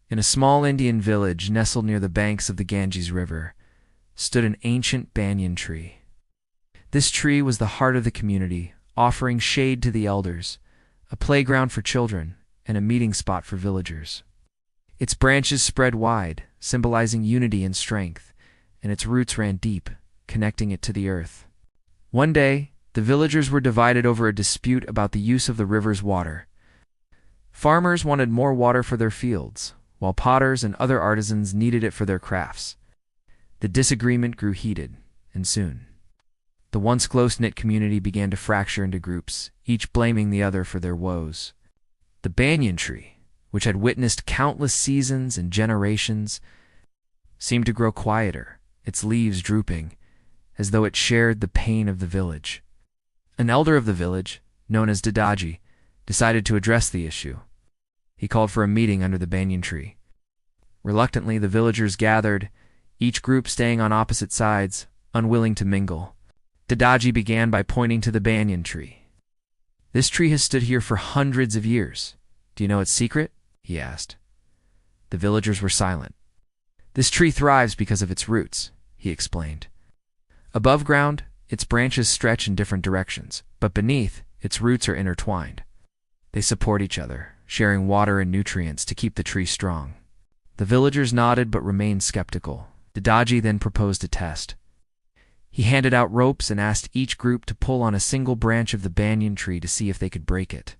In a small Indian village nestled near the banks of the Ganges River stood an ancient banyan tree. This tree was the heart of the community, offering shade to the elders, a playground for children, and a meeting spot for villagers. Its branches spread wide, symbolizing unity and strength, and its roots ran deep, connecting it to the earth. One day, the villagers were divided over a dispute about the use of the river's water. Farmers wanted more water for their fields, while potters and other artisans needed it for their crafts. The disagreement grew heated, and soon, the once close-knit community began to fracture into groups, each blaming the other for their woes. The banyan tree, which had witnessed countless seasons and generations, seemed to grow quieter, its leaves drooping, as though it shared the pain of the village. An elder of the village, known as Dadaji, decided to address the issue. He called for a meeting under the banyan tree. Reluctantly, the villagers gathered, each group staying on opposite sides, unwilling to mingle. Dadaji began by pointing to the banyan tree. "This tree has stood here for hundreds of years. Do you know its secret?" he asked. The villagers were silent. "This tree thrives because of its roots," he explained. "Above ground, its branches stretch in different directions, but beneath, its roots are intertwined. They support each other, sharing water and nutrients to keep the tree strong." The villagers nodded but remained skeptical. Dadaji then proposed a test. He handed out ropes and asked each group to pull on a single branch of the banyan tree to see if they could break it.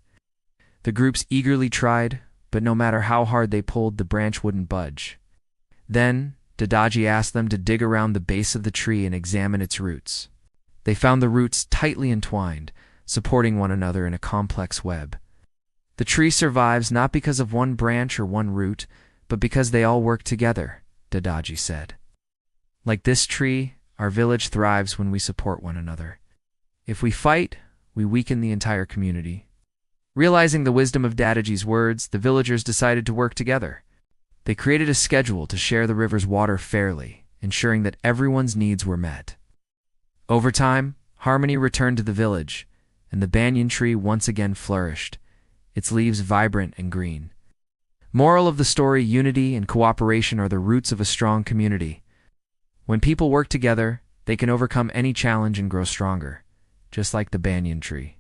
The groups eagerly tried, but no matter how hard they pulled, the branch wouldn't budge. Then, Dadaji asked them to dig around the base of the tree and examine its roots. They found the roots tightly entwined, supporting one another in a complex web. "The tree survives not because of one branch or one root, but because they all work together," Dadaji said. "Like this tree, our village thrives when we support one another. If we fight, we weaken the entire community." Realizing the wisdom of Dadaji's words, the villagers decided to work together. They created a schedule to share the river's water fairly, ensuring that everyone's needs were met. Over time, harmony returned to the village, and the banyan tree once again flourished, its leaves vibrant and green. Moral of the story: unity and cooperation are the roots of a strong community. When people work together, they can overcome any challenge and grow stronger, just like the banyan tree.